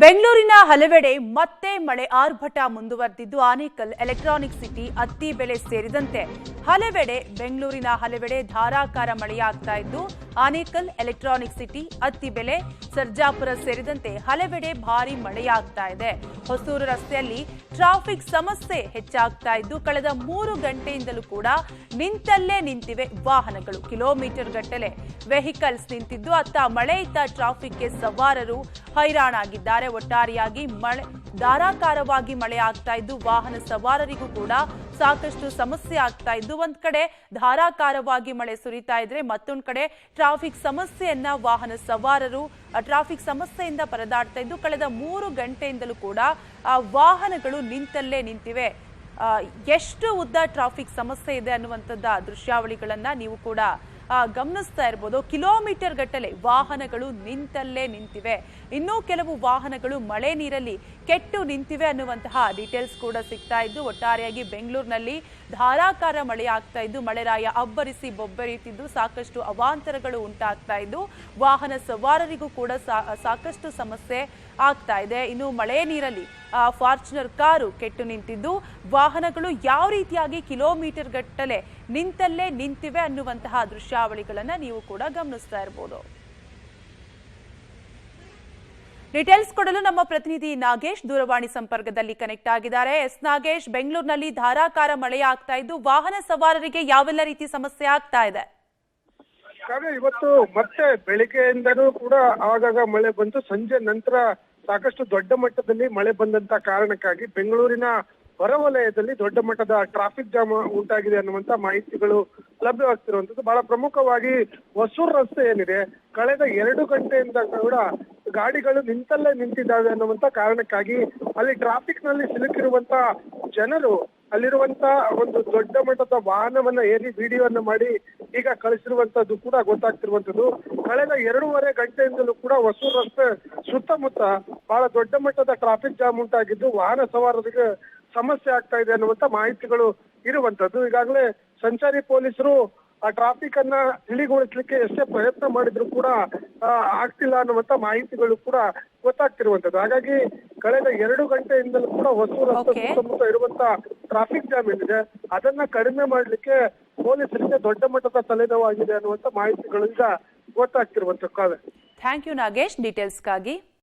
ಬೆಂಗಳೂರಿನ ಹಲವೆಡೆ ಮತ್ತೆ ಮಳೆ ಆರ್ಭಟ ಮುಂದುವರೆದಿದ್ದು ಆನೇಕಲ್ ಎಲೆಕ್ಟ್ರಾನಿಕ್ ಸಿಟಿ ಅತ್ತಿ ಬೆಲೆ ಸೇರಿದಂತೆ ಬೆಂಗಳೂರಿನ ಹಲವೆಡೆ ಧಾರಾಕಾರ ಮಳೆಯಾಗ್ತಾ ಇದ್ದು ಆನೇಕಲ್ ಎಲೆಕ್ಟ್ರಾನಿಕ್ ಸಿಟಿ ಅತ್ತಿ ಬೆಲೆ ಸರ್ಜಾಪುರ ಸೇರಿದಂತೆ ಹಲವೆಡೆ ಭಾರಿ ಮಳೆಯಾಗ್ತಾ ಇದೆ. ಹೊಸೂರು ರಸ್ತೆಯಲ್ಲಿ ಟ್ರಾಫಿಕ್ ಸಮಸ್ಯೆ ಹೆಚ್ಚಾಗ್ತಾ ಇದ್ದು ಕಳೆದ 3 ಗಂಟೆಯಿಂದಲೂ ಕೂಡ ನಿಂತಲ್ಲೇ ನಿಂತಿವೆ ವಾಹನಗಳು. ಕಿಲೋಮೀಟರ್ ಗಟ್ಟಲೆ ವೆಹಿಕಲ್ಸ್ ನಿಂತಿದ್ದು ಅತ್ತ ಮಳೆಯಿಂದ ಟ್ರಾಫಿಕ್ಗೆ ಸವಾರರು ಹೈರಾಣಾಗಿದ್ದಾರೆ. ಒಟ್ಟಾರೆಯಾಗಿ ಧಾರಾಕಾರವಾಗಿ ಮಳೆ ಆಗ್ತಾ ಇದ್ದು ವಾಹನ ಸವಾರರಿಗೂ ಕೂಡ ಸಾಕಷ್ಟು ಸಮಸ್ಯೆ ಆಗ್ತಾ ಇದ್ದು ಒಂದ್ ಕಡೆ ಧಾರಾಕಾರವಾಗಿ ಮಳೆ ಸುರಿತಾ ಇದ್ರೆ ಮತ್ತೊಂದ್ ಕಡೆ ಟ್ರಾಫಿಕ್ ಸಮಸ್ಯೆಯನ್ನ ವಾಹನ ಸವಾರರು ಟ್ರಾಫಿಕ್ ಸಮಸ್ಯೆಯಿಂದ ಪರದಾಡ್ತಾ ಇದ್ದು ಕಳೆದ 3 ಗಂಟೆಯಿಂದಲೂ ಕೂಡ ವಾಹನಗಳು ನಿಂತಲ್ಲೇ ನಿಂತಿವೆ. ಎಷ್ಟು ಉದ್ದ ಟ್ರಾಫಿಕ್ ಸಮಸ್ಯೆ ಇದೆ ಅನ್ನುವಂಥದ್ದ ದೃಶ್ಯಾವಳಿಗಳನ್ನ ನೀವು ಕೂಡ ಗಮನಿಸ್ತಾ ಇರಬಹುದು. ಕಿಲೋಮೀಟರ್ ಗಟ್ಟಲೆ ವಾಹನಗಳು ನಿಂತಲ್ಲೇ ನಿಂತಿವೆ. ಇನ್ನೂ ಕೆಲವು ವಾಹನಗಳು ಮಳೆ ನೀರಲ್ಲಿ ಕೆಟ್ಟು ನಿಂತಿವೆ ಅನ್ನುವಂತಹ ಡೀಟೇಲ್ಸ್ ಕೂಡ ಸಿಗ್ತಾ ಇದ್ದು ಒಟ್ಟಾರೆಯಾಗಿ ಬೆಂಗಳೂರಿನಲ್ಲಿ ಧಾರಾಕಾರ ಮಳೆ ಆಗ್ತಾ ಇದ್ದು ಮಳೆರಾಯ ಅಬ್ಬರಿಸಿ ಬೊಬ್ಬರಿಯುತ್ತಿದ್ದು ಸಾಕಷ್ಟು ಅವಾಂತರಗಳು ಉಂಟಾಗ್ತಾ ಇದ್ದು ವಾಹನ ಸವಾರರಿಗೂ ಕೂಡ ಸಾಕಷ್ಟು ಸಮಸ್ಯೆ ಆಗ್ತಾ ಇದೆ. ಇನ್ನು ಮಳೆ ನೀರಲ್ಲಿ ಫಾರ್ಚುನರ್ ಕಾರು ಕೆಟ್ಟು ನಿಂತಿದ್ದು ವಾಹನಗಳು ಯಾವ ರೀತಿಯಾಗಿ ಕಿಲೋಮೀಟರ್ ಗಟ್ಟಲೆ ನಿಂತಲ್ಲೇ ನಿಂತಿವೆ ಅನ್ನುವಂತಹ ದೃಶ್ಯಾವಳಿಗಳನ್ನ ನೀವು ಕೂಡ ಗಮನಿಸ್ತಾ ಇರಬಹುದು. ಡೀಟೇಲ್ಸ್ ಕೊಡಲು ನಮ್ಮ ಪ್ರತಿನಿಧಿ ನಾಗೇಶ್ ದೂರವಾಣಿ ಸಂಪರ್ಕದಲ್ಲಿ ಕನೆಕ್ಟ್ ಆಗಿದ್ದಾರೆ. ನಾಗೇಶ್, ಬೆಂಗಳೂರಿನಲ್ಲಿ ಧಾರಾಕಾರ ಮಳೆ ಆಗ್ತಾ ಇದ್ದು ವಾಹನ ಸವಾರರಿಗೆ ಯಾವೆಲ್ಲ ರೀತಿ ಸಮಸ್ಯೆ ಆಗ್ತಾ ಇದೆ? ಇವತ್ತು ಮತ್ತೆ ಬೆಳಿಗ್ಗೆಯಿಂದನೂ ಕೂಡ ಆಗಾಗ ಮಳೆ ಬಂತು. ಸಂಜೆ ನಂತರ ಸಾಕಷ್ಟು ದೊಡ್ಡ ಮಟ್ಟದಲ್ಲಿ ಮಳೆ ಬಂದಂತ ಕಾರಣಕ್ಕಾಗಿ ಬೆಂಗಳೂರಿನ ಹೊರವಲಯದಲ್ಲಿ ದೊಡ್ಡ ಮಟ್ಟದ ಟ್ರಾಫಿಕ್ ಜಾಮ್ ಉಂಟಾಗಿದೆ ಅನ್ನುವಂತ ಮಾಹಿತಿಗಳು ಲಭ್ಯವಾಗ್ತಿರುವಂತದ್ದು. ಬಹಳ ಪ್ರಮುಖವಾಗಿ ಹೊಸೂರು ರಸ್ತೆ ಏನಿದೆ ಕಳೆದ 2 ಗಂಟೆಯಿಂದ ಕೂಡ ಗಾಡಿಗಳು ನಿಂತಲ್ಲೇ ನಿಂತಿದ್ದಾವೆ ಅನ್ನುವಂತ ಕಾರಣಕ್ಕಾಗಿ ಅಲ್ಲಿ ಟ್ರಾಫಿಕ್ ನಲ್ಲಿ ಸಿಲುಕಿರುವಂತ ಜನರು ಅಲ್ಲಿರುವಂತ ಒಂದು ದೊಡ್ಡ ಮಟ್ಟದ ವಾಹನವನ್ನ ಏರಿ ವಿಡಿಯೋವನ್ನ ಮಾಡಿ ಈಗ ಕಳಿಸಿರುವಂತದ್ದು ಕೂಡ ಗೊತ್ತಾಗ್ತಿರುವಂತದ್ದು. ಕಳೆದ 2.5 ಗಂಟೆಯಿಂದಲೂ ಕೂಡ ಹೊಸೂರು ರಸ್ತೆ ಸುತ್ತಮುತ್ತ ಬಹಳ ದೊಡ್ಡ ಮಟ್ಟದ ಟ್ರಾಫಿಕ್ ಜಾಮ್ ಉಂಟಾಗಿದ್ದು ವಾಹನ ಸವಾರರಿಗೆ ಸಮಸ್ಯೆ ಆಗ್ತಾ ಇದೆ ಅನ್ನುವಂತ ಮಾಹಿತಿಗಳು ಇರುವಂತದ್ದು. ಈಗಾಗಲೇ ಸಂಚಾರಿ ಪೊಲೀಸರು ಆ ಟ್ರಾಫಿಕ್ ಅನ್ನ ತಿಳಿಗೊಳಿಸ್ಲಿಕ್ಕೆ ಎಷ್ಟೇ ಪ್ರಯತ್ನ ಮಾಡಿದ್ರು ಕೂಡ ಆಗ್ತಿಲ್ಲ ಅನ್ನುವಂತ ಮಾಹಿತಿಗಳು ಕೂಡ ಗೊತ್ತಾಗ್ತಿರುವಂತದ್ದು. ಹಾಗಾಗಿ ಕಳೆದ 2 ಗಂಟೆಯಿಂದಲೂ ಕೂಡ ಹೊಸೂರು ರಸ್ತೆ ಸುತ್ತಮುತ್ತ ಇರುವಂತ ಟ್ರಾಫಿಕ್ ಜಾಮ್ ಏನಿದೆ ಅದನ್ನ ಕಡಿಮೆ ಮಾಡ್ಲಿಕ್ಕೆ ಪೊಲೀಸರಿಗೆ ದೊಡ್ಡ ಮಟ್ಟದ ತಲೆನೋವಾಗಿದೆ ಅನ್ನುವಂತ ಮಾಹಿತಿಗಳು ಈಗ ಗೊತ್ತಾಗ್ತಿರುವಂತದ್ದು. Thank you Nagesh ಡೀಟೇಲ್ಸ್ಗಾಗಿ.